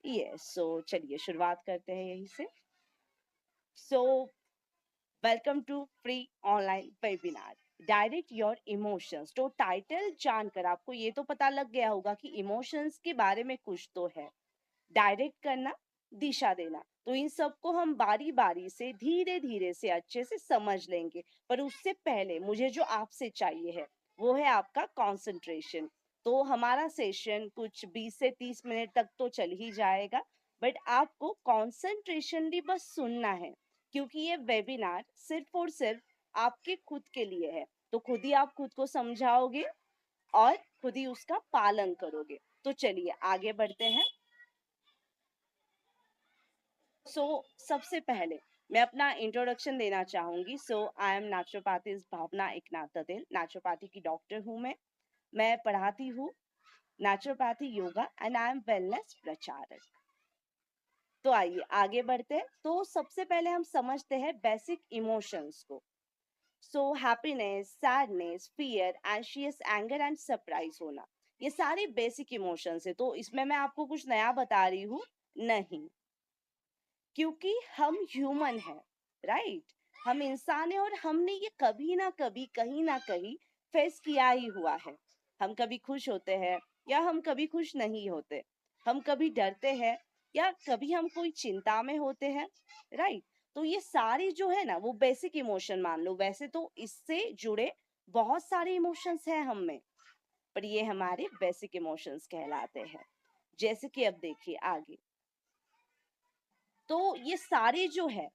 सो चलिए शुरुआत करते हैं यहीं से। So welcome to free online webinar direct your emotions. तो टाइटल जानकर आपको ये तो पता लग गया होगा कि इमोशंस के बारे में कुछ तो है। डायरेक्ट करना, दिशा देना, तो इन सबको हम बारी बारी से धीरे धीरे से अच्छे से समझ लेंगे। पर उससे पहले मुझे जो आपसे चाहिए है वो है आपका कंसंट्रेशन। तो हमारा सेशन कुछ 20 से 30 मिनट तक तो चल ही जाएगा, बट आपको कंसंट्रेशनली बस सुनना है, क्योंकि ये वेबिनार सिर्फ और सिर्फ आपके खुद के लिए है। तो खुद ही आप खुद को समझाओगे और खुद ही उसका पालन करोगे। तो चलिए आगे बढ़ते हैं। सबसे पहले मैं अपना इंट्रोडक्शन देना चाहूंगी। I am naturopathist Bhavna Eknath Dattel. Naturopathy की डॉक्टर हूँ मैं पढ़ाती हूँ naturopathy yoga and I am wellness प्रचारक। तो आइए आगे बढ़ते हैं। तो सबसे पहले हम समझते हैं बेसिक इमोशंस को। Happiness, sadness, fear, anxious, anger and surprise होना, ये सारे बेसिक इमोशंस है। तो इसमें मैं आपको कुछ नया बता रही हूँ नहीं, क्योंकि हम ह्यूमन हैं, राइट। हम इंसान हैं और हमने ये कभी ना कभी कहीं ना कहीं फेस किया ही हुआ है। हम कभी खुश होते हैं या हम कभी खुश नहीं होते, हम कभी डरते हैं या कभी हम कोई चिंता में होते हैं, राइट। तो ये सारी जो है ना वो बेसिक इमोशन मान लो। वैसे तो इससे जुड़े बहुत सारे इमोशंस हैं हम में, पर ये हमारे बेसिक इमोशंस कहलाते हैं। जैसे कि अब देखिए आगे, तो ये सारे जो है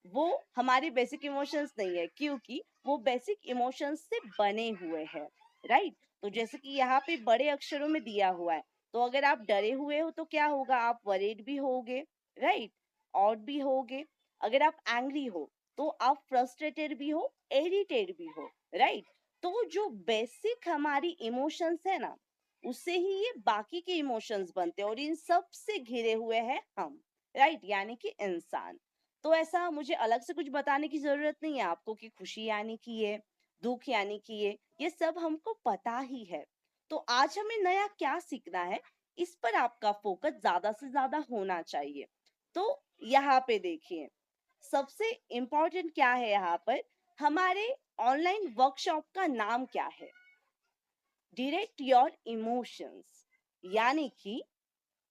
वो हमारे बेसिक इमोशंस नहीं है, क्योंकि वो बेसिक इमोशंस से बने हुए हैं, राइट। तो जैसे कि यहाँ पे बड़े अक्षरों में दिया हुआ है, तो अगर आप डरे हुए हो तो क्या होगा, आप वरीड भी होगे, राइट, और भी होगे। अगर आप एंग्री हो तो आप फ्रस्ट्रेटेड भी हो, इरिटेट भी हो, राइट। तो जो बेसिक हमारी इमोशंस है ना, उससे ही ये बाकी के इमोशंस बनते हैं और इन सब से घिरे हुए हैं हम, राइट, यानी कि इंसान। तो ऐसा मुझे अलग से कुछ बताने की जरूरत नहीं है आपको कि खुशी यानी कि ये, दुख यानी कि ये सब हमको पता ही है। तो आज हमें नया क्या सीखना है, इस पर आपका फोकस ज्यादा से ज्यादा होना चाहिए। तो यहाँ पे देखिए, सबसे इम्पोर्टेंट क्या है यहाँ पर, हमारे ऑनलाइन वर्कशॉप का नाम क्या है, डायरेक्ट योर इमोशंस, यानी कि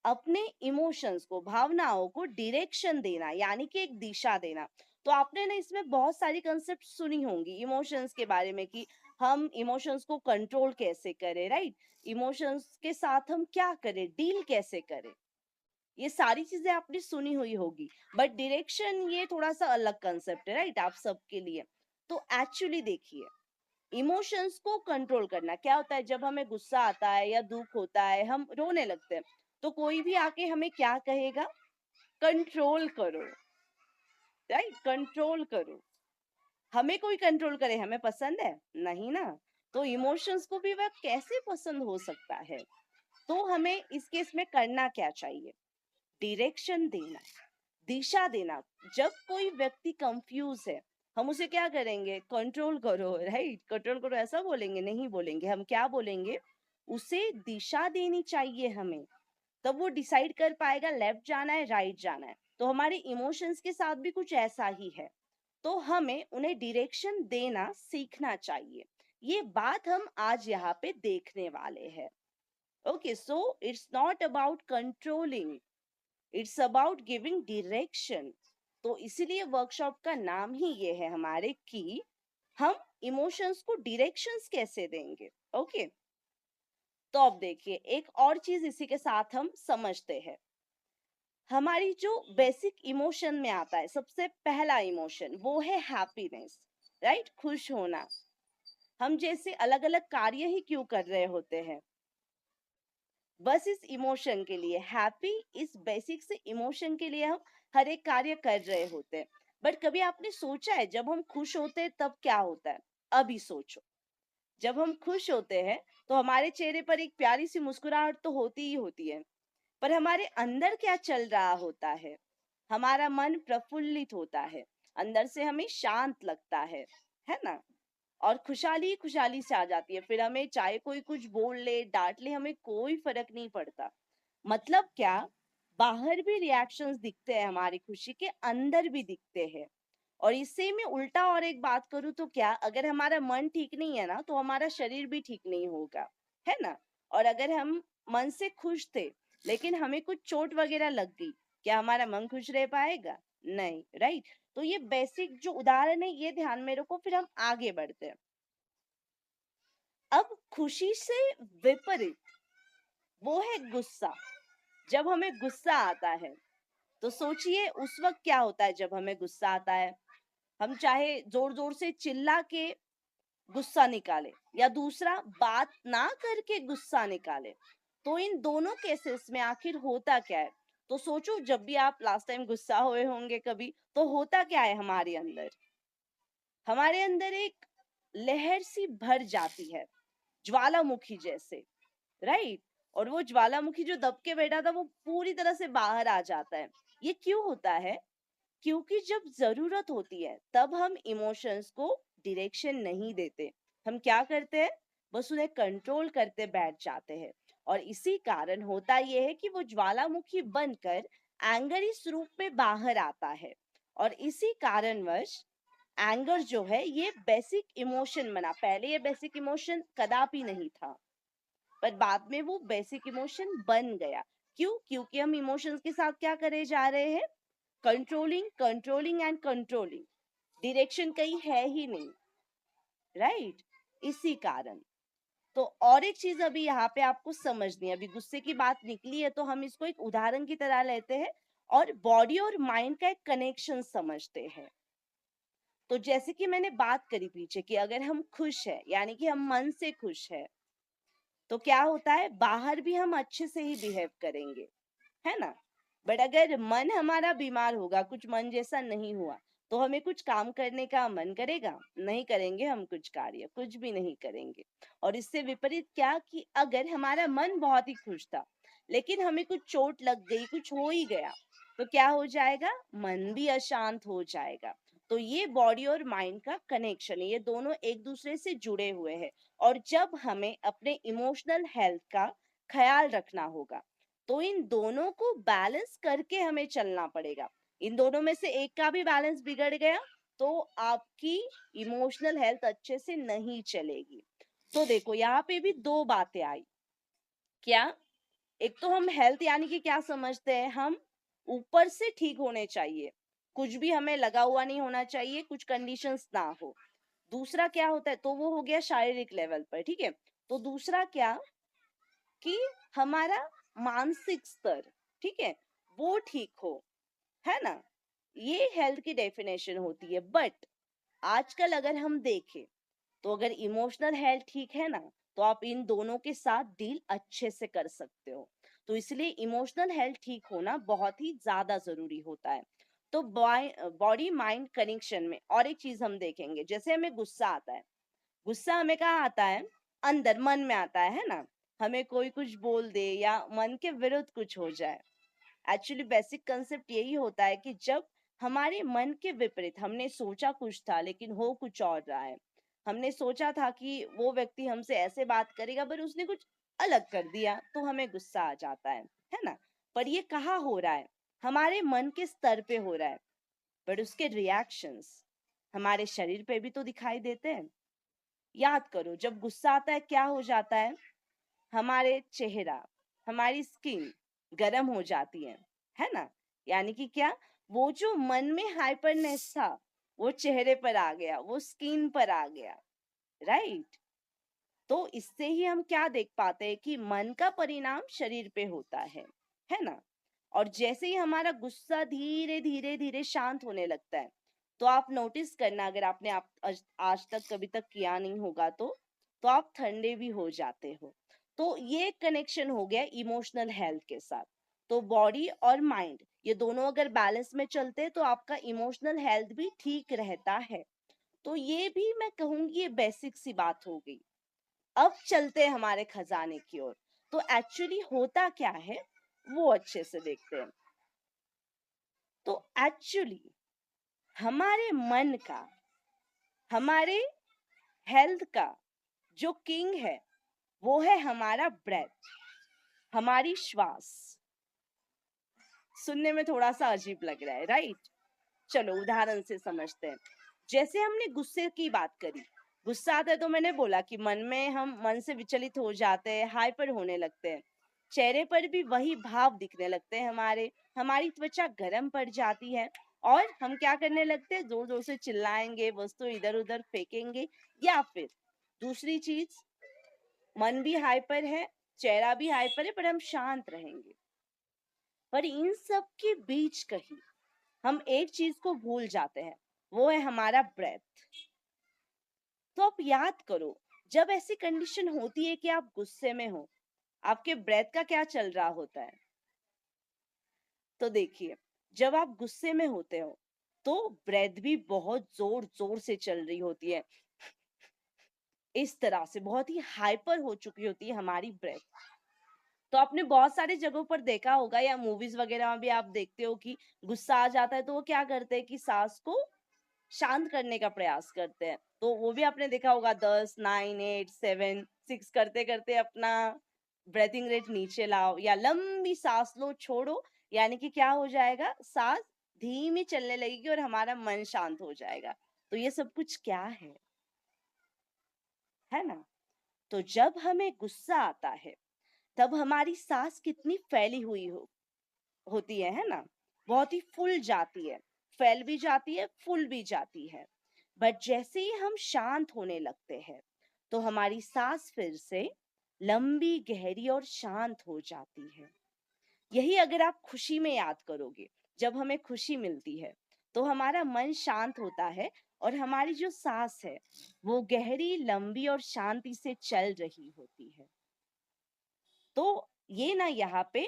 अपने इमोशंस को, भावनाओं को डायरेक्शन देना, यानी कि एक दिशा देना। तो आपने ना इसमें बहुत सारी कंसेप्ट सुनी होंगी इमोशंस के बारे में कि हम इमोशंस को कंट्रोल कैसे करें, राइट, इमोशंस के साथ हम क्या करें, डील कैसे करें, ये सारी चीजें आपने सुनी हुई होगी। बट डायरेक्शन ये थोड़ा सा अलग कंसेप्ट है, राइट, आप सबके लिए। तो एक्चुअली देखिए, इमोशंस को कंट्रोल करना क्या होता है, जब हमें गुस्सा आता है या दुख होता है, हम रोने लगते हैं, तो कोई भी आके हमें क्या कहेगा, कंट्रोल करो, राइट, कंट्रोल करो। हमें कोई कंट्रोल करे हमें पसंद है नहीं ना। तो इमोशंस को भी वह कैसे पसंद हो सकता है। तो हमें इस केस में करना क्या चाहिए, डायरेक्शन देना, दिशा देना। जब कोई व्यक्ति कंफ्यूज है, हम उसे क्या करेंगे, कंट्रोल करो, राइट, कंट्रोल करो ऐसा बोलेंगे नहीं, बोलेंगे हम क्या बोलेंगे, उसे दिशा देनी चाहिए हमें। तब वो डिसाइड कर पाएगा लेफ्ट जाना है राइट जाना है। तो हमारे इमोशंस के साथ भी कुछ ऐसा ही है। तो हमें उन्हें डायरेक्शन देना सीखना चाहिए। ये बात हम आज यहाँ पे देखने वाले हैं। Okay, so it's not about controlling, it's about giving direction. तो इसीलिए वर्कशॉप का नाम ही ये है हमारे कि हम इमोशंस को डायरेक्शंस कैसे देंगे। ओके, तो अब देखिए एक और चीज इसी के साथ हम समझते हैं। हमारी जो बेसिक इमोशन में आता है, सबसे पहला इमोशन वो है हैप्पीनेस, राइट, खुश होना। हम जैसे अलग अलग कार्य ही क्यों कर रहे होते हैं, बस इस इमोशन के लिए, हैप्पी इस बेसिक से इमोशन के लिए हम हर एक कार्य कर रहे होते हैं। बट कभी आपने सोचा है जब हम खुश होते हैं तब क्या होता है, अभी सोचो। जब हम खुश होते हैं तो हमारे चेहरे पर एक प्यारी सी मुस्कुराहट तो होती ही होती है, पर हमारे अंदर क्या चल रहा होता है, हमारा मन प्रफुल्लित होता है, अंदर से हमें शांत लगता है ना। और खुशहाली खुशहाली से आ जाती है, फिर हमें चाहे कोई कुछ बोल ले डांट ले हमें कोई फर्क नहीं पड़ता। मतलब क्या, बाहर भी रिएक्शंस दिखते हैं, हमारी खुशी के अंदर भी दिखते हैं। और इससे मैं उल्टा और एक बात करूँ तो क्या, अगर हमारा मन ठीक नहीं है ना तो हमारा शरीर भी ठीक नहीं होगा, है ना। और अगर हम मन से खुश थे लेकिन हमें कुछ चोट वगैरह लग गई, क्या हमारा मन खुश रह पाएगा? नहीं, राइट। तो ये बेसिक जो उदाहरण है ये ध्यान में रखो, फिर हम आगे बढ़ते हैं। अब खुशी से विपरीत वो है गुस्सा। जब हमें गुस्सा आता है तो सोचिए उस वक्त क्या होता है। जब हमें गुस्सा आता है, हम चाहे जोर जोर से चिल्ला के गुस्सा निकाले या दूसरा बात ना करके गुस्सा निकाले, तो इन दोनों केसेस में आखिर होता क्या है? तो सोचो, जब भी आप लास्ट टाइम गुस्सा हुए होंगे कभी, तो होता क्या है हमारे अंदर? हमारे अंदर एक लहर सी भर जाती है, ज्वालामुखी जैसे, राइट। और वो ज्वालामुखी जो दब के बैठा था वो पूरी तरह से बाहर आ जाता है। ये क्यों होता है? क्योंकि जब जरूरत होती है तब हम इमोशंस को डायरेक्शन नहीं देते। हम क्या करते हैं? बस उन्हें कंट्रोल करते बैठ जाते हैं। और इसी कारण होता यह है कि वो ज्वालामुखी बनकर एंगर इस रूप में बाहर आता है। और इसी कारणवश एंगर जो है ये बेसिक इमोशन बना। पहले ये बेसिक इमोशन कदापि नहीं था, पर बाद में वो बेसिक इमोशन बन गया। क्यों? क्योंकि हम इमोशंस के साथ क्या करे जा रहे हैं? Controlling, controlling and controlling. Direction कहीं है ही नहीं, राइट। इसी कारण। तो और एक चीज अभी यहाँ पे आपको समझनी है, अभी गुस्से की बात निकली है तो हम इसको एक उदाहरण की तरह लेते हैं और बॉडी और माइंड का एक कनेक्शन समझते हैं। तो जैसे कि मैंने बात करी पीछे कि अगर हम खुश है यानी कि हम मन से खुश है, तो क्या होता है? बाहर भी हम अच्छे से ही बिहेव करेंगे, है ना। बट अगर मन हमारा बीमार होगा, कुछ मन जैसा नहीं हुआ, तो हमें कुछ काम करने का मन करेगा? नहीं करेंगे, हम कुछ कार्य कुछ भी नहीं करेंगे। और इससे विपरीत क्या, कि अगर हमारा मन बहुत ही खुश था लेकिन हमें कुछ चोट लग गई, कुछ हो ही गया, तो क्या हो जाएगा? मन भी अशांत हो जाएगा। तो ये बॉडी और माइंड का कनेक्शन है, ये दोनों एक दूसरे से जुड़े हुए हैं। और जब हमें अपने इमोशनल हेल्थ का ख्याल रखना होगा तो इन दोनों को बैलेंस करके हमें चलना पड़ेगा। इन दोनों में से एक का भी बैलेंस बिगड़ गया तो आपकी इमोशनल हेल्थ अच्छे से नहीं चलेगी। तो देखो यहाँ पे भी दो बातें आई। क्या? एक तो हम हेल्थ यानी कि क्या समझते हैं हम? ऊपर से ठीक होने चाहिए, कुछ भी हमें लगा हुआ नहीं होना चाहिए, कुछ कंडीशंस ना हो। दूसरा क्या होता है? तो वो हो गया शारीरिक लेवल पर, ठीक है। तो दूसरा क्या, कि हमारा मानसिक स्तर, ठीक है, वो ठीक हो, है ना। ये हेल्थ की डेफिनेशन होती है। बट आजकल अगर हम देखें तो अगर इमोशनल हेल्थ ठीक है ना, तो आप इन दोनों के साथ डील अच्छे से कर सकते हो। तो इसलिए इमोशनल हेल्थ ठीक होना बहुत ही ज्यादा जरूरी होता है। तो बॉडी माइंड कनेक्शन में और एक चीज हम देखेंगे, जैसे हमें गुस्सा आता है। गुस्सा हमें कहाँ आता है? अंदर, मन में आता है ना। हमें कोई कुछ बोल दे या मन के विरुद्ध कुछ हो जाए। एक्चुअली बेसिक कंसेप्ट यही होता है कि जब हमारे मन के विपरीत, हमने सोचा कुछ था लेकिन हो कुछ और रहा है। हमने सोचा था कि वो व्यक्ति हमसे ऐसे बात करेगा पर उसने कुछ अलग कर दिया, तो हमें गुस्सा आ जाता है ना। पर ये कहाँ हो रहा है? हमारे मन के स्तर पे हो रहा है। बट उसके रिएक्शंस हमारे शरीर पे भी तो दिखाई देते हैं। याद करो, जब गुस्सा आता है क्या हो जाता है? हमारे चेहरा, हमारी स्किन गर्म हो जाती है ना। यानी कि क्या, वो जो मन में हाइपरनेस था वो चेहरे पर आ गया, वो स्किन पर आ गया, राइट। तो इससे ही हम क्या देख पाते हैं कि मन का परिणाम शरीर पे होता है ना। और जैसे ही हमारा गुस्सा धीरे धीरे धीरे शांत होने लगता है, तो आप नोटिस करना, अगर आपने आज तक कभी तक किया नहीं होगा तो आप ठंडे भी हो जाते हो। तो ये कनेक्शन हो गया इमोशनल हेल्थ के साथ। तो बॉडी और माइंड ये दोनों अगर बैलेंस में चलते हैं तो आपका इमोशनल हेल्थ भी ठीक रहता है। तो ये भी मैं कहूंगी ये बेसिक सी बात हो गई। अब चलते हैं हमारे खजाने की ओर। तो एक्चुअली होता क्या है वो अच्छे से देखते हैं। तो एक्चुअली हमारे मन का, हमारे हेल्थ का जो किंग है वो है हमारा ब्रेथ, हमारी श्वास। सुनने में थोड़ा सा अजीब लग रहा है, राइट? चलो उदाहरण से समझते हैं। जैसे हमने गुस्से की बात करी, गुस्सा आता है तो मैंने बोला कि हम मन से विचलित हो जाते हैं, हाइपर होने लगते हैं। चेहरे पर भी वही भाव दिखने लगते हैं हमारे, हमारी त्वचा गर्म पड़ जाती है और हम क्या करने लगते हैं, जोर जोर से चिल्लाएंगे, वस्तु इधर उधर फेंकेंगे, या फिर दूसरी चीज, मन भी हाइपर है, चेहरा भी हाइपर है, पर हम शांत रहेंगे। पर इन सब के बीच कहीं हम एक चीज को भूल जाते हैं, वो है हमारा ब्रेथ। तो आप याद करो, जब ऐसी कंडीशन होती है कि आप गुस्से में हो, आपके ब्रेथ का क्या चल रहा होता है? तो देखिए, जब आप गुस्से में होते हो तो ब्रेथ भी बहुत जोर जोर से चल रही होती है, इस तरह से बहुत ही हाइपर हो चुकी होती है हमारी ब्रेथ। तो आपने बहुत सारे जगहों पर देखा होगा, या मूवीज वगैरह में भी आप देखते हो कि गुस्सा आ जाता है तो वो क्या करते हैं कि सांस को शांत करने का प्रयास करते हैं। तो वो भी आपने देखा होगा, 10 9 8 7 6 करते करते अपना ब्रेथिंग रेट नीचे लाओ, या लंबी सांस लो, छोड़ो, यानी कि क्या हो जाएगा, सांस धीमी चलने लगेगी और हमारा मन शांत हो जाएगा। तो ये सब कुछ क्या है ना? तो जब हमें गुस्सा आता है तब हमारी सांस कितनी फैली हुई होती है ना? बहुत ही फूल जाती है, फैल भी जाती है, फूल भी जाती है। बट जैसे ही हम शांत होने लगते हैं तो हमारी सांस फिर से लंबी, गहरी और शांत हो जाती है। यही अगर आप खुशी में याद करोगे, जब हमें खुशी मिलती है तो हमारा मन शांत होता है और हमारी जो सांस है वो गहरी, लंबी और शांति से चल रही होती है। तो ये ना यहाँ पे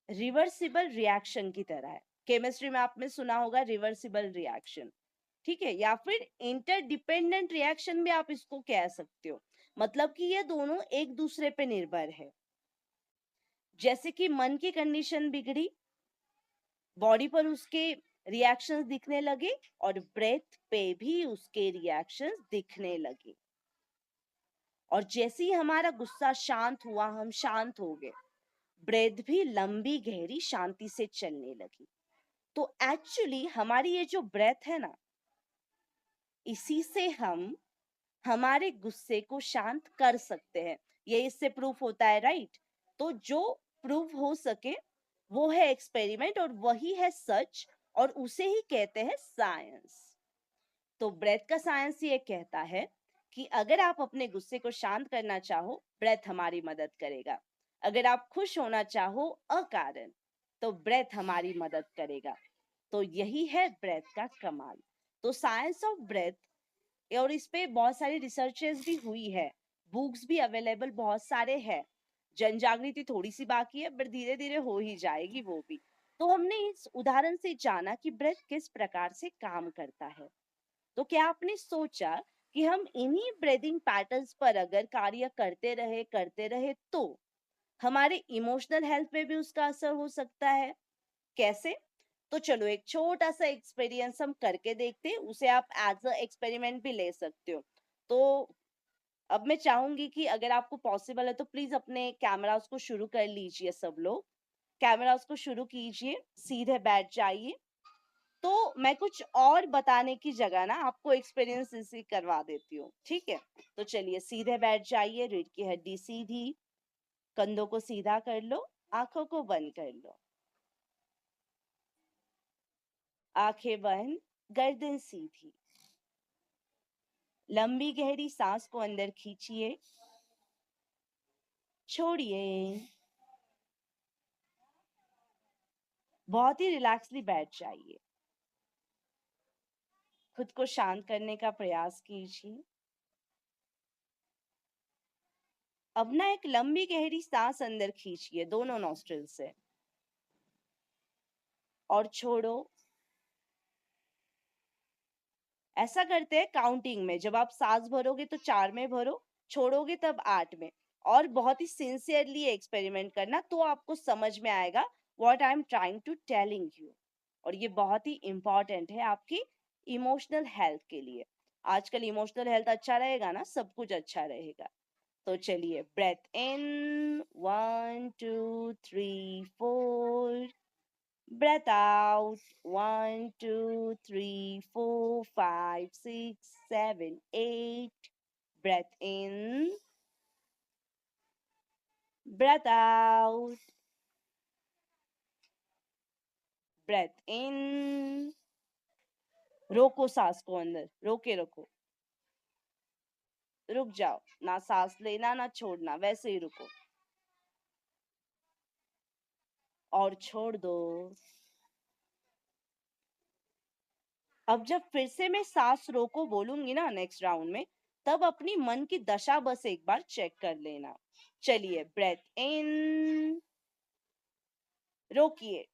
रिवर्सिबल रिएक्शन की तरह है। केमिस्ट्री में आपने सुना होगा रिवर्सिबल रिएक्शन, ठीक है, या फिर इंटरडिपेंडेंट रिएक्शन भी आप इसको कह सकते हो। मतलब कि ये दोनों एक दूसरे पे निर्भर है। जैसे कि मन की कंडीशन बिगड़ी, बॉडी पर उसके रिएक्शंस दिखने लगे और ब्रेथ पे भी उसके रिएक्शंस दिखने लगे। और जैसे ही हमारा गुस्सा शांत हुआ, हम शांत हो गए, ब्रेथ भी लंबी, गहरी, शांति से चलने लगी। तो एक्चुअली हमारी ये जो ब्रेथ है ना, इसी से हम हमारे गुस्से को शांत कर सकते हैं। ये इससे प्रूफ होता है, राइट? तो जो प्रूफ हो सके वो है एक्सपेरिमेंट, और वही है सच, और उसे ही कहते हैं साइंस। तो ब्रेथ का साइंस ये कहता है कि अगर आप अपने गुस्से को शांत करना चाहो, ब्रेथ हमारी मदद करेगा। अगर आप खुश होना चाहो अकारण, तो ब्रेथ हमारी मदद करेगा। तो यही है ब्रेथ का कमाल। तो साइंस ऑफ ब्रेथ, और इस पे बहुत सारी रिसर्चेस भी हुई है, बुक्स भी अवेलेबल बहुत सारे हैं। जन जागृति थोड़ी सी बाकी है, पर धीरे धीरे हो ही जाएगी वो भी। तो हमने इस उदाहरण से जाना कि ब्रेथ किस प्रकार से काम करता है। तो क्या आपने सोचा कि हम इन्हीं ब्रीदिंग पैटर्न्स पर अगर कार्य करते रहे तो हमारे इमोशनल हेल्थ पे भी उसका असर हो सकता है? कैसे? तो चलो एक छोटा सा एक्सपीरियंस हम करके देखते हैं, उसे आप एज अ एक्सपेरिमेंट भी ले सकते हो। तो अब मैं चाहूंगी कि अगर आपको पॉसिबल है तो प्लीज अपने कैमरास को शुरू कर लीजिए। सब लोग कैमरास को शुरू कीजिए, सीधे बैठ जाइए। तो मैं कुछ और बताने की जगह ना आपको एक्सपीरियंस इसी करवा देती हूँ, ठीक है? तो चलिए सीधे बैठ जाइए, रीढ़ की हड्डी सीधी, कंधों को सीधा कर लो, आंखों को बंद कर लो, आंखें बंद, गर्दन सीधी, लंबी गहरी सांस को अंदर खींचिए, छोड़िए। बहुत ही रिलैक्सली बैठ जाइए, खुद को शांत करने का प्रयास कीजिए। अब ना एक लंबी गहरी सांस अंदर खींचिए दोनों नॉस्ट्रिल से, और छोड़ो। ऐसा करते हैं काउंटिंग में, जब आप सांस भरोगे तो 4 में भरो, छोड़ोगे तब 8 में। और बहुत ही सिंसियरली एक्सपेरिमेंट करना, तो आपको समझ में आएगा what I am trying to telling you. और ये बहुत ही इंपॉर्टेंट है आपकी इमोशनल हेल्थ के लिए। आजकल इमोशनल हेल्थ अच्छा रहेगा ना, सब कुछ अच्छा रहेगा। तो चलिए, breath in 1 2 3 4, breath out 1 2 3 4 5 6 7 8, breath in, breath out, breath in, रोको सांस को अंदर, रोके रखो, रुक जाओ, ना सांस लेना ना छोड़ना, वैसे ही रुको और छोड़ दो। अब जब फिर से मैं सांस रोको बोलूंगी ना नेक्स्ट राउंड में, तब अपनी मन की दशा बस एक बार चेक कर लेना। चलिए, ब्रेथ इन, रोकिए,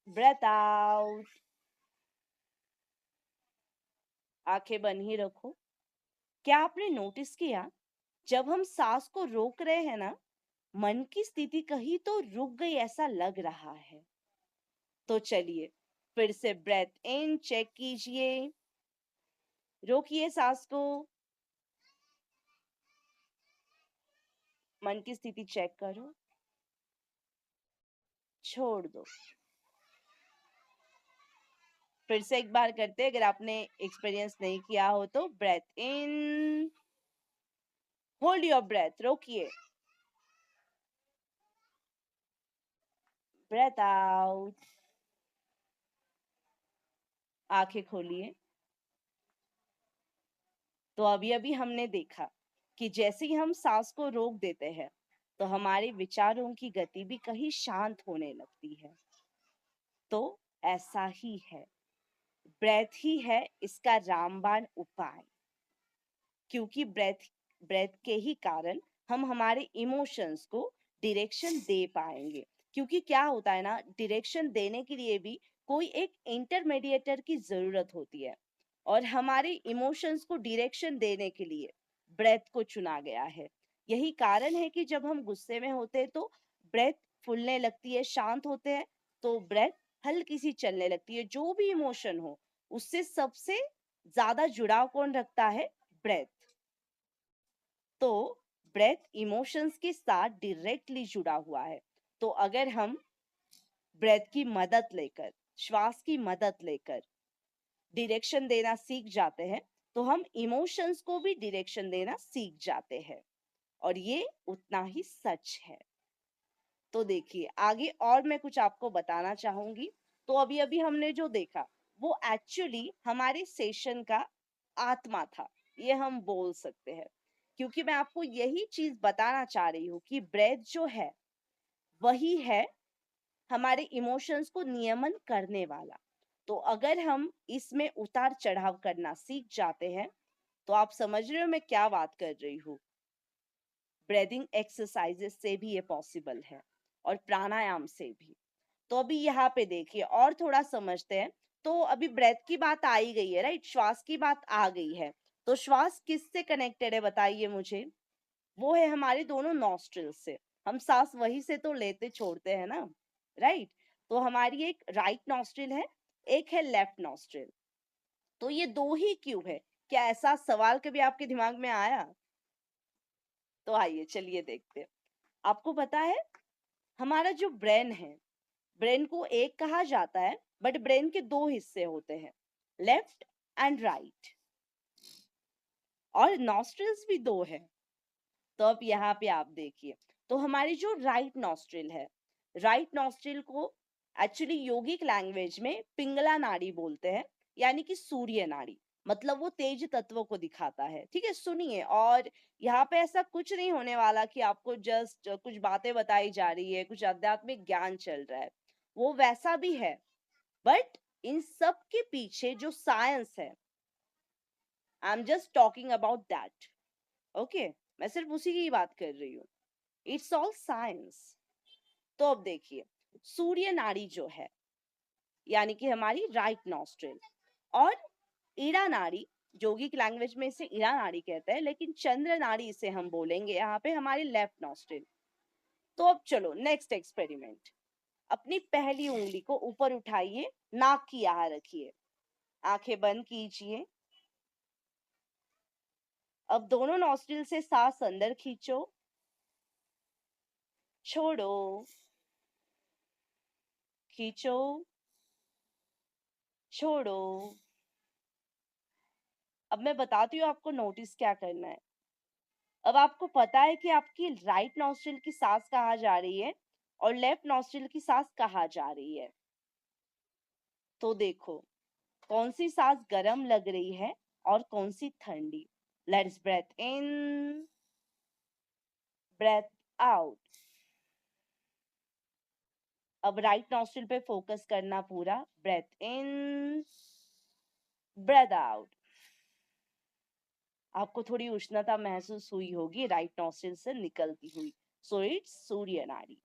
ब्रेथ आउट, आंखें बंद ही रखो। क्या आपने नोटिस किया, जब हम सांस को रोक रहे हैं ना, मन की स्थिति कहीं तो रुक गई ऐसा लग रहा है। तो चलिए, फिर से ब्रेथ इन चेक कीजिए, रोकिए सांस को, मन की स्थिति चेक करो, छोड़ दो। फिर से एक बार करते हैं, अगर आपने एक्सपीरियंस नहीं किया हो तो। Breath in, hold your breath, रोकिए, ब्रेथ आउट, आंखें खोलिए। तो अभी अभी हमने देखा कि जैसे ही हम सांस को रोक देते हैं, तो हमारे विचारों की गति भी कहीं शांत होने लगती है। तो ऐसा ही है, ब्रेथ ही है इसका रामबाण उपाय, क्योंकि ब्रेथ ब्रेथ के ही कारण हम हमारे इमोशंस को डायरेक्शन दे पाएंगे। क्योंकि क्या होता है ना, डायरेक्शन देने के लिए भी कोई एक इंटरमीडिएटर की जरूरत होती है, और हमारे इमोशंस को डायरेक्शन देने के लिए ब्रेथ को चुना गया है। यही कारण है कि जब हम गुस्से में होते हैं तो ब्रेथ फूलने लगती है, शांत होते हैं तो ब्रेथ हल्की सी चलने लगती है। जो भी इमोशन हो, उससे सबसे ज्यादा जुड़ाव कौन रखता है? ब्रेथ। तो ब्रेथ इमोशंस के साथ डायरेक्टली जुड़ा हुआ है। तो अगर हम ब्रेथ की मदद लेकर, श्वास की मदद लेकर डायरेक्शन देना सीख जाते हैं, तो हम इमोशंस को भी डायरेक्शन देना सीख जाते हैं, और ये उतना ही सच है। तो देखिए, आगे और मैं कुछ आपको बताना चाहूंगी। तो अभी अभी हमने जो देखा, वो एक्चुअली हमारे सेशन का आत्मा था, ये हम बोल सकते हैं। क्योंकि मैं आपको यही चीज बताना चाह रही हूँ कि ब्रेथ जो है, वही है हमारे इमोशंस को नियमन करने वाला। तो अगर हम इसमें उतार चढ़ाव करना सीख जाते हैं, तो आप समझ रहे हो मैं क्या बात कर रही हूँ। ब्रीदिंग एक्सरसाइजेस से भी ये पॉसिबल है, और प्राणायाम से भी। तो अभी यहाँ पे देखिए और थोड़ा समझते हैं। तो अभी ब्रेथ की बात आ ही गई है, राइट, श्वास की बात आ गई है। तो श्वास किससे कनेक्टेड है बताइए मुझे? वो है हमारे दोनों नॉस्ट्रिल से। हम सांस वहीं से तो लेते छोड़ते हैं ना, राइट। तो हमारी एक राइट नॉस्ट्रिल है, एक है लेफ्ट नॉस्ट्रिल। तो ये दो ही क्यों है? क्या ऐसा सवाल कभी आपके दिमाग में आया? तो आइए चलिए देखते हैं। आपको पता है, हमारा जो ब्रेन है, ब्रेन को एक कहा जाता है, बट ब्रेन के दो हिस्से होते हैं, लेफ्ट एंड राइट, और नॉस्ट्रिल्स भी दो है। तो अब यहाँ पे आप देखिए, तो हमारी जो राइट नॉस्ट्रिल है, राइट नॉस्ट्रिल को एक्चुअली योगिक लैंग्वेज में पिंगला नाड़ी बोलते हैं, यानी कि सूर्य नाड़ी। मतलब वो तेज तत्वों को दिखाता है, ठीक है। सुनिए, और यहाँ पे ऐसा कुछ नहीं होने वाला कि आपको जस्ट कुछ बातें बताई जा रही है, कुछ आध्यात्मिक ज्ञान चल रहा है, वो वैसा भी है। बट इन सब के पीछे जो साइंस है, I am just talking about that, okay. मैं सिर्फ उसी की बात कर रही हूँ। It's all science. तो अब देखिए, सूर्य नाड़ी जो है, यानी कि हमारी राइट नॉस्ट्रिल, और ईड़ा नाड़ी, योगिक लैंग्वेज में इसे ईड़ा नाड़ी कहते हैं, लेकिन चंद्र नाड़ी इसे हम बोलेंगे यहाँ पे, हमारी लेफ्ट नॉस्ट्रिल। तो अब चलो नेक्स्ट एक्सपेरिमेंट। अपनी पहली उंगली को ऊपर उठाइए, नाक की यहाँ रखिए, आंखें बंद कीजिए, अब दोनों नॉस्ट्रिल से सांस अंदर खींचो, छोड़ो, खींचो, छोड़ो। अब मैं बताती हूँ आपको नोटिस क्या करना है। अब आपको पता है कि आपकी राइट नॉस्ट्रिल की सांस कहाँ जा रही है और लेफ्ट नॉस्ट्रिल की सांस कहाँ जा रही है। तो देखो कौन सी सांस गर्म लग रही है और कौन सी ठंडी। Let's breath in, breath out. अब राइट नॉस्ट्रिल पे फोकस करना पूरा। Breath in, breath out. आपको थोड़ी उष्णता महसूस हुई होगी राइट नॉस्ट्रिल से निकलती हुई। सो इट्स सूर्य नाड़ी।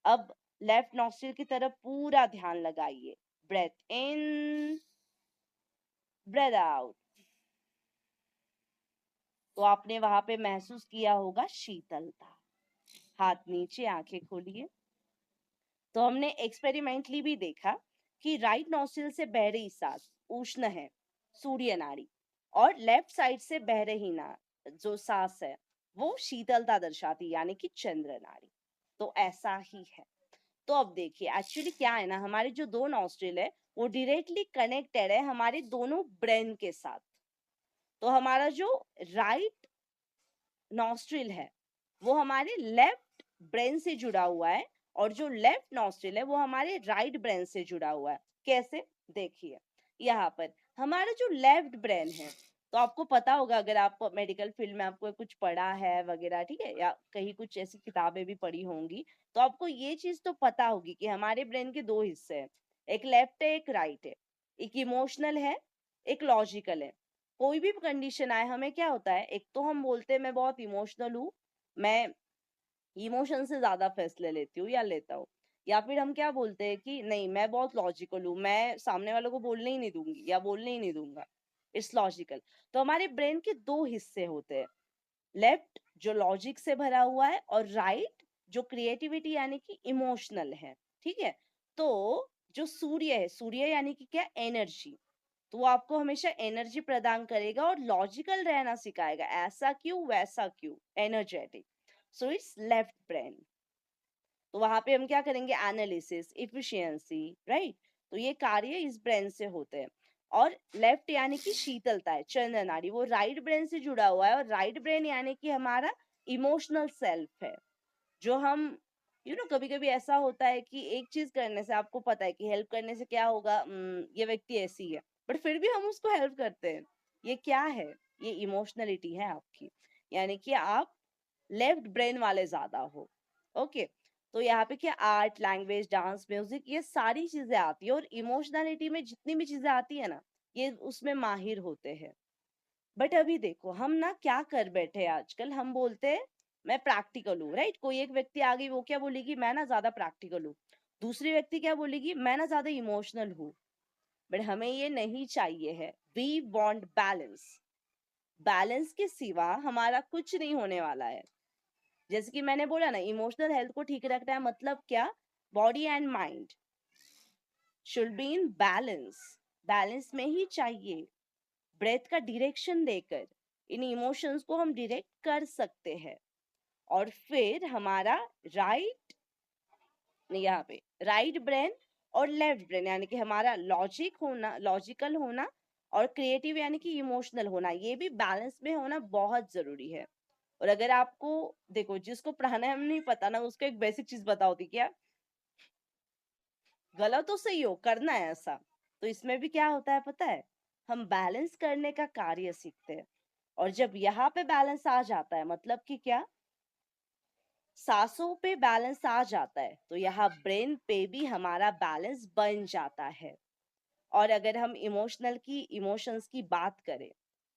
अब लेफ्ट नॉस्ट्रिल की तरफ पूरा ध्यान लगाइए। Breath in, breath out. तो आपने वहां पे महसूस किया होगा शीतलता। हाथ नीचे, आंखें खोलिए। तो हमने एक्सपेरिमेंटली भी देखा कि राइट नॉस्ट्रिल से बह रही सांस उष्ण है, सूर्य नाड़ी, और लेफ्ट साइड से बह रही ना जो सांस है वो शीतलता दर्शाती, यानी कि चंद्र नाड़ी। तो ऐसा ही है। तो अब देखिए एक्चुअली क्या है ना, हमारे जो दो नॉस्ट्रिल है वो डायरेक्टली कनेक्टेड है हमारे दोनों ब्रेन के साथ। तो हमारा जो राइट नॉस्ट्रिल है वो हमारे लेफ्ट ब्रेन से जुड़ा हुआ है और जो लेफ्ट नॉस्ट्रिल है वो हमारे राइट ब्रेन से जुड़ा हुआ है। कैसे? देखिए यहाँ पर हमारा जो लेफ्ट ब्रेन है, तो आपको पता होगा अगर आप मेडिकल फील्ड में आपको कुछ पढ़ा है वगैरह, ठीक है, या कहीं कुछ ऐसी किताबें भी पढ़ी होंगी, तो आपको ये चीज तो पता होगी कि हमारे ब्रेन के दो हिस्से हैं, एक लेफ्ट है एक राइट है, एक इमोशनल है एक लॉजिकल है। कोई भी कंडीशन आए हमें क्या होता है, एक तो हम बोलते हैं मैं बहुत इमोशनल हूँ, मैं इमोशन से ज्यादा फैसले लेती हूँ या लेता हूँ, या फिर हम क्या बोलते हैं कि नहीं मैं बहुत लॉजिकल हूँ, मैं सामने वालों को बोलने ही नहीं दूंगी या बोलने ही नहीं दूंगा। It's logical. तो हमारे ब्रेन के दो हिस्से होते हैं, लेफ्ट जो लॉजिक से भरा हुआ है और राइट जो क्रिएटिविटी यानी कि इमोशनल है। ठीक है। तो जो सूर्य है, सूर्य यानी कि क्या, एनर्जी। तो वो आपको हमेशा एनर्जी प्रदान करेगा और लॉजिकल रहना सिखाएगा, ऐसा क्यों वैसा क्यों, energetic. So it's left brain. तो वहां पे हम क्या करेंगे, एनालिसिस, इफिशियंसी, राइट। तो ये कार्य इस ब्रेन से होते हैं। और लेफ्ट यानी कि शीतलता है, चंद्र नाड़ी, वो राइट ब्रेन से जुड़ा हुआ है। और राइट ब्रेन यानी कि हमारा इमोशनल सेल्फ है, जो हम कभी कभी ऐसा होता है कि एक चीज करने से आपको पता है कि हेल्प करने से क्या होगा, ये व्यक्ति ऐसी है, बट फिर भी हम उसको हेल्प करते हैं। ये क्या है? ये इमोशनलिटी है आपकी, यानी कि आप लेफ्ट ब्रेन वाले ज्यादा हो। ओके। तो यहाँ पे क्या, आर्ट, लैंग्वेज, डांस, म्यूजिक, ये सारी चीजें आती है, और इमोशनलिटी में जितनी भी चीजें आती है ना, ये उसमें माहिर होते हैं। बट अभी देखो हम ना क्या कर बैठे हैं आजकल, हम बोलते हैं मैं प्रैक्टिकल हूँ, राइट। कोई एक व्यक्ति आ गई, वो क्या बोलेगी, मैं ना ज्यादा प्रैक्टिकल हूँ। दूसरी व्यक्ति क्या बोलेगी, मैं ना ज्यादा इमोशनल हूँ। बट हमें ये नहीं चाहिए है। We want balance. बैलेंस के सिवा हमारा कुछ नहीं होने वाला है। जैसे कि मैंने बोला ना, इमोशनल हेल्थ को ठीक रखना है, मतलब क्या, body and mind should be in balance. Balance में ही चाहिए। ब्रेथ का डायरेक्शन देकर इन इमोशंस को हम डायरेक्ट कर सकते हैं। और फिर हमारा राइट, यहाँ पे राइट ब्रेन और लेफ्ट ब्रेन, यानी कि हमारा लॉजिक होना, लॉजिकल होना, और क्रिएटिव यानी कि इमोशनल होना, ये भी बैलेंस में होना बहुत जरूरी है। और अगर आपको, देखो जिसको प्राणायाम नहीं पता ना, उसको एक बेसिक चीज बता होती क्या, गलत तो सही हो, करना है ऐसा। तो इसमें भी क्या होता है पता है, हम बैलेंस करने का कार्य सीखते हैं। और जब यहाँ पे बैलेंस आ जाता है, मतलब कि क्या, सांसों पे बैलेंस आ जाता है, तो यहाँ ब्रेन पे भी हमारा बैलेंस बन जाता है। और अगर हम इमोशंस की बात करें,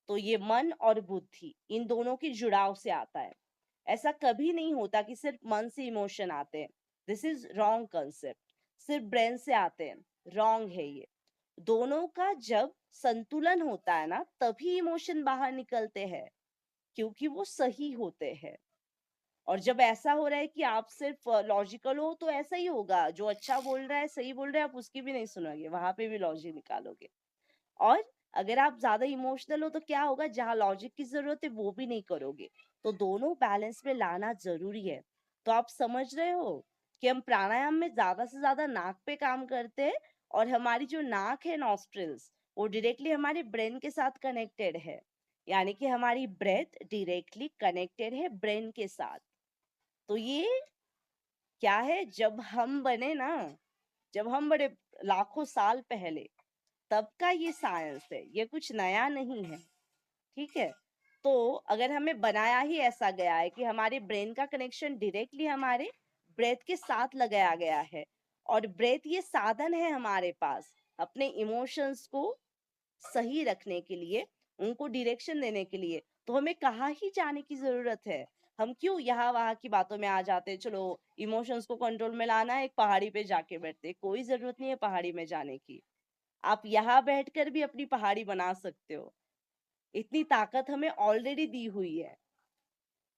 तो ये मन और बुद्धि इन दोनों के जुड़ाव से आता है। ऐसा कभी नहीं होता कि सिर्फ मन से इमोशन आते हैं। This is wrong concept. सिर्फ ब्रेन से आते हैं, रॉन्ग है ये। दोनों का जब संतुलन होता है ना, तभी इमोशन बाहर निकलते हैं, क्योंकि वो सही होते हैं। और जब ऐसा हो रहा है कि आप सिर्फ लॉजिकल हो, तो ऐसा ही होगा, जो अच्छा बोल रहा है, सही बोल रहा है, आप उसकी भी नहीं सुनोगे, वहां पे भी लॉजिक निकालोगे। और अगर आप ज्यादा इमोशनल हो तो क्या होगा, जहाँ लॉजिक की जरूरत है वो भी नहीं करोगे। तो दोनों बैलेंस में लाना जरूरी है। तो आप समझ रहे हो कि हम प्राणायाम में ज्यादा से ज्यादा नाक पे काम करते हैं, और हमारी जो नाक है, नॉस्ट्रिल्स, वो डायरेक्टली हमारे ब्रेन के साथ कनेक्टेड है। यानी कि हमारी ब्रेथ डायरेक्टली कनेक्टेड है ब्रेन के साथ। तो ये क्या है, जब हम बने ना, जब हम बड़े लाखों साल पहले, तब का ये साइंस है, ये कुछ नया नहीं है। ठीक है। तो अगर हमें बनाया ही ऐसा गया है कि हमारे ब्रेन का कनेक्शन डायरेक्टली हमारे ब्रेथ के साथ लगाया गया है, और ब्रेथ ये साधन है हमारे पास अपने इमोशंस को सही रखने के लिए, उनको डायरेक्शन देने के लिए, तो हमें कहाँ ही जाने की जरूरत है। हम क्यों यहाँ वहां की बातों में आ जाते हैं, चलो इमोशंस को कंट्रोल में लाना है, एक पहाड़ी पे जाके बैठते, कोई जरूरत नहीं है पहाड़ी में जाने की। आप यहाँ बैठकर भी अपनी पहाड़ी बना सकते हो। इतनी ताकत हमें ऑलरेडी दी हुई है,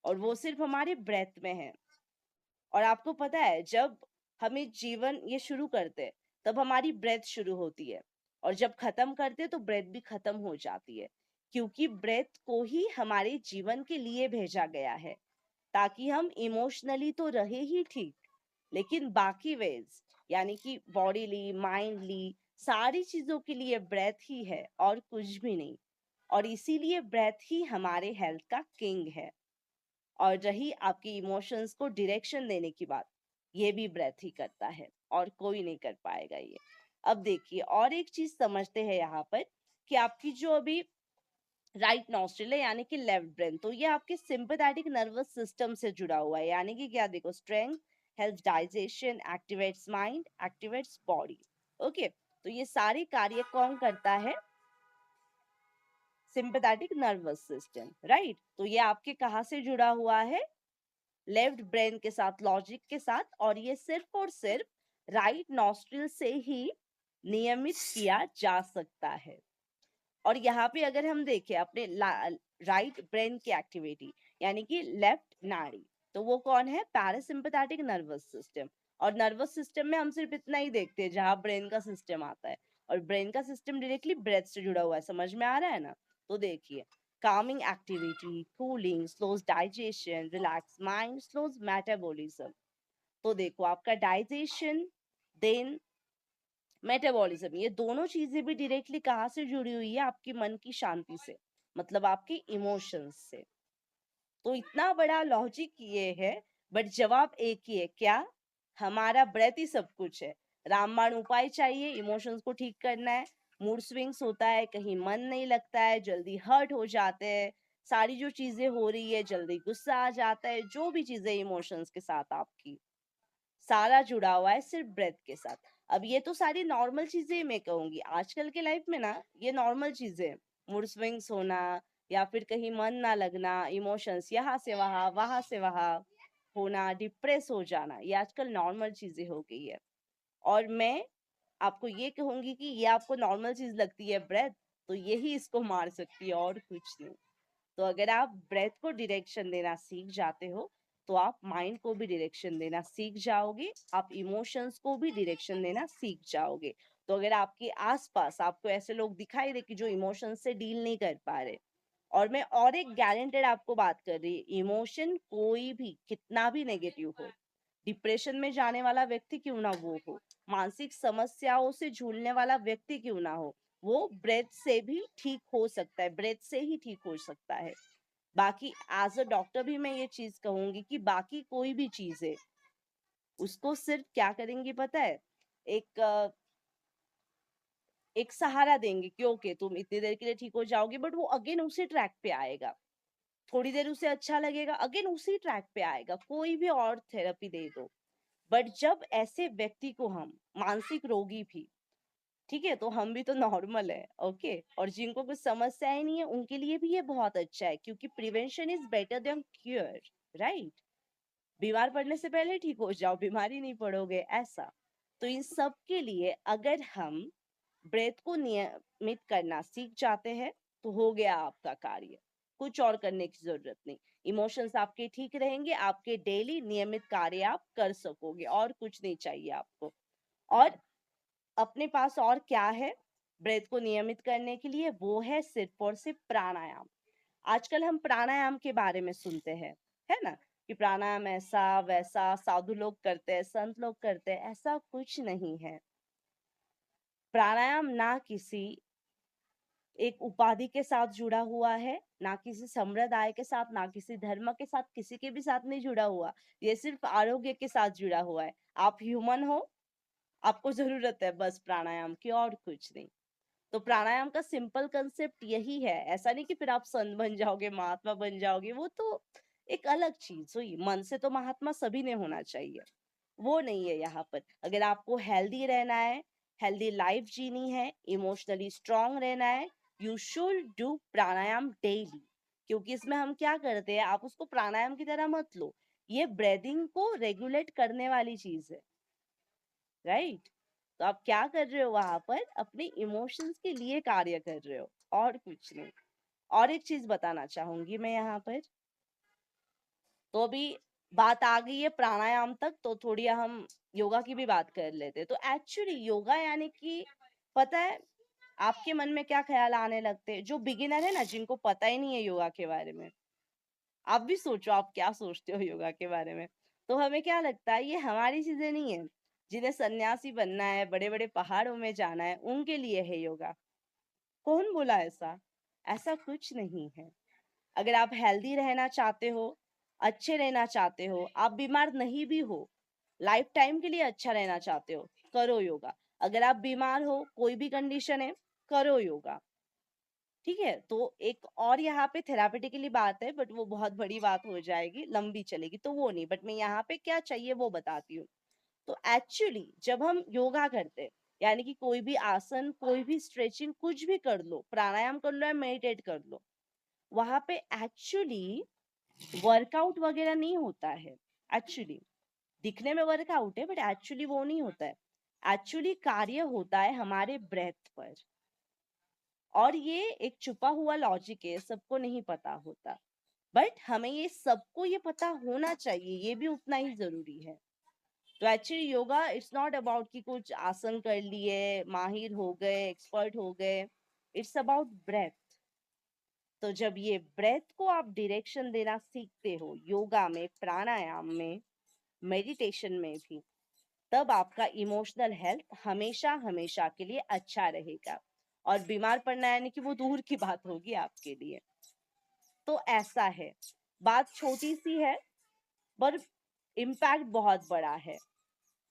और वो सिर्फ हमारे ब्रेथ में है। और आपको पता है, जब हमें जीवन ये शुरू करते हैं, तब हमारी ब्रेथ शुरू होती है, और जब खत्म करते हैं तो ब्रेथ भी खत्म हो जाती है। क्योंकि ब्रेथ को ही हमारे जीवन के लिए भेजा गया है, ताकि हम इमोशनली तो रहे ही ठीक, लेकिन बाकी वेज, यानी कि बॉडीली, माइंडली, सारी चीजों के लिए ब्रेथ ही है और कुछ भी नहीं। और इसीलिए ब्रेथ ही हमारे हेल्थ का किंग है। और रही आपकी इमोशंस को डायरेक्शन देने की बात, ये भी ब्रेथ ही करता है, और कोई नहीं कर पाएगा ये। अब देखिए, और एक चीज समझते हैं यहाँ पर, कि आपकी जो अभी राइट नॉस्ट्रिल है, यानी कि लेफ्ट ब्रेन, तो ये आपके सिंपैथेटिक नर्वस सिस्टम से जुड़ा हुआ है। यानी कि क्या, देखो, strength, health, digestion, activates mind, activates body. Okay, तो ये सारे कार्य कौन करता है? Sympathetic nervous system, right. तो ये आपके कहाँ से जुड़ा हुआ है? लेफ्ट ब्रेन के साथ, लॉजिक के साथ, और ये सिर्फ और सिर्फ राइट नॉस्ट्रिल से ही नियमित किया जा सकता है। और यहाँ पे अगर हम देखें अपने राइट ब्रेन की एक्टिविटी, यानी कि लेफ्ट नाड़ी, तो वो कौन है? Parasympathetic nervous system. और नर्वस सिस्टम में हम सिर्फ इतना ही देखते हैं जहाँ ब्रेन का सिस्टम आता है, और ब्रेन का सिस्टम डायरेक्टली ब्रेथ से जुड़ा हुआ है। समझ में आ रहा है ना? तो देखिए, calming activity, cooling, slows digestion, relax mind, slows metabolism। तो देखो, आपका डाइजेशन, देन मेटाबॉलिज्म, ये दोनों चीजें भी डायरेक्टली कहाँ से जुड़ी हुई है? आपकी मन की शांति से, मतलब आपके इमोशंस से। तो इतना बड़ा लॉजिक ये है, बट जवाब एक ही है, क्या? हमारा ब्रेथ ही सब कुछ है। रामबाण उपाय चाहिए, इमोशंस को ठीक करना है। मूड स्विंग्स होता है, कहीं मन नहीं लगता है, जल्दी हर्ट हो जाते हैं, सारी जो चीजें हो रही है, जल्दी गुस्सा आ जाता है, जो भी चीजें इमोशंस के साथ आपकी, सारा जुड़ा हुआ है सिर्फ ब्रेथ के साथ। अब ये तो सारी नॉर्मल चीजें मैं कहूंगी, आजकल के लाइफ में ना ये नॉर्मल चीजें, मूड स्विंग्स होना, या फिर कहीं मन ना लगना, इमोशंस यहाँ से वहां से वहां होना, डिप्रेस हो जाना, ये आजकल नॉर्मल चीजें हो गई है। और मैं आपको ये कहूंगी कि ये आपको नॉर्मल चीज लगती है ब्रेथ, तो यही इसको मार सकती है, और कुछ नहीं। तो अगर आप ब्रेथ को डायरेक्शन देना सीख जाते हो, तो आप माइंड को भी डायरेक्शन देना सीख जाओगे, आप इमोशंस को भी डायरेक्शन देना सीख जाओगे। तो अगर आपके आसपास आपको ऐसे लोग दिखाई दे कि जो इमोशंस से डील नहीं कर पा रहे, और मैं और एक गारंटेड आपको बात कर रही, इमोशन कोई भी कितना भी नेगेटिव हो, डिप्रेशन में जाने वाला व्यक्ति क्यों ना वो हो, मानसिक समस्याओं से झूलने वाला व्यक्ति क्यों ना हो, वो ब्रेथ से भी ठीक हो सकता है, ब्रेथ से ही ठीक हो सकता है। बाकी एज अ डॉक्टर भी मैं ये चीज कहूंगी कि बाकी कोई भी चीज है, उसको सिर्फ क्या करेंगे पता है? एक एक सहारा देंगे कि ओके तुम इतनी देर के लिए ठीक हो जाओगे, बट वो अगेन उसी ट्रैक पे आएगा। थोड़ी देर उसे अच्छा लगेगा, अगेन उसी ट्रैक पे आएगा, कोई भी और थेरेपी दे दो। बट जब ऐसे व्यक्ति को हम, मानसिक रोगी भी, ठीक है, तो हम भी तो नॉर्मल है, ओके, और जिनको कुछ समस्या ही नहीं है, उनके लिए भी ये बहुत अच्छा है, क्योंकि prevention is better than cure, right. बीमार पड़ने से पहले ठीक हो जाओ, बीमारी नहीं पड़ोगे, ऐसा। तो इन सब के लिए अगर हम ब्रेथ को नियमित करना सीख जाते हैं, तो हो गया आपका कार्य, कुछ और करने की जरूरत नहीं। इमोशंस आपके ठीक रहेंगे, आपके डेली नियमित कार्य आप कर सकोगे, और कुछ नहीं चाहिए आपको। और अपने पास और क्या है? ब्रेथ को नियमित करने के लिए, वो है सिर्फ और सिर्फ प्राणायाम। आजकल हम प्राणायाम के बारे में सुनते हैं, है ना, कि प्राणायाम ऐसा वैसा साधु लोग करते हैं, संत लोग करते हैं। ऐसा कुछ नहीं है। प्राणायाम ना किसी एक उपाधि के साथ जुड़ा हुआ है, ना किसी संप्रदाय के साथ, ना किसी धर्म के साथ, किसी के भी साथ नहीं जुड़ा हुआ। ये सिर्फ आरोग्य के साथ जुड़ा हुआ है। आप ह्यूमन हो, आपको जरूरत है बस प्राणायाम की, और कुछ नहीं। तो प्राणायाम का सिंपल कंसेप्ट यही है। ऐसा नहीं कि फिर आप संत बन जाओगे, महात्मा बन जाओगे, वो तो एक अलग चीज हुई। मन से तो महात्मा सभी ने होना चाहिए, वो नहीं है यहाँ पर। अगर आपको हेल्दी रहना है, हेल्दी लाइफ जीनी है, इमोशनली स्ट्रांग रहना है, you should do pranayama daily. क्योंकि इसमें हम क्या करते हैं, आप उसको प्राणायाम की तरह मत लो, ये ब्रीदिंग को रेगुलेट करने वाली चीज है, राइट। तो आप क्या कर रहे हो वहां पर, अपने इमोशंस के लिए कार्य कर रहे हो, और कुछ नहीं। और एक चीज बताना चाहूंगी मैं यहाँ पर। तो अभी बात आ गई है प्राणायाम तक, तो थोड़ी हम योगा की भी बात कर लेते हैं। तो एक्चुअली योगा यानी कि, पता है आपके मन में क्या ख्याल आने लगते हैं, जो बिगिनर है ना, जिनको पता ही नहीं है योगा के बारे में। आप भी सोचो, आप क्या सोचते हो योगा के बारे में। तो हमें क्या लगता है, ये हमारी चीजें नहीं है। जिन्हें सन्यासी बनना है, बड़े बड़े पहाड़ों में जाना है, उनके लिए है योगा। कौन बोला ऐसा? ऐसा कुछ नहीं है। अगर आप हेल्दी रहना चाहते हो, अच्छे रहना चाहते हो, आप बीमार नहीं भी हो, लाइफ टाइम के लिए अच्छा रहना चाहते हो, करो योगा। अगर आप बीमार हो, कोई भी कंडीशन है, करो योगा। ठीक है। तो एक और यहाँ पे थेरापेटिकली बात है, बट वो बहुत बड़ी बात हो जाएगी, लंबी चलेगी, तो वो नहीं। बट मैं यहाँ पे क्या चाहिए वो बताती हूँ। तो एक्चुअली जब हम योगा करते हैं, यानी कि कोई भी आसन, कोई भी स्ट्रेचिंग, कुछ भी कर लो, प्राणायाम कर लो या मेडिटेट कर लो, वहां पे एक्चुअली वर्कआउट वगैरह नहीं होता है। एक्चुअली दिखने में वर्कआउट है, बट एक्चुअली वो नहीं होता है। एक्चुअली कार्य होता है हमारे ब्रेथ पर। और ये एक छुपा हुआ लॉजिक है, सबको नहीं पता होता, बट हमें ये सबको ये पता होना चाहिए, ये भी उतना ही जरूरी है। तो actually yoga it's not about कि कुछ आसन कर लिए, माहिर हो गए, एक्सपर्ट हो गए। It's about breath. तो जब ये ब्रेथ को आप डायरेक्शन देना सीखते हो, योगा में, प्राणायाम में, मेडिटेशन में भी, तब आपका इमोशनल हेल्थ हमेशा हमेशा के लिए अच्छा रहेगा। और बीमार पड़ना यानी कि वो दूर की बात होगी आपके लिए। तो ऐसा है, बात छोटी सी है पर इम्पैक्ट बहुत बड़ा है।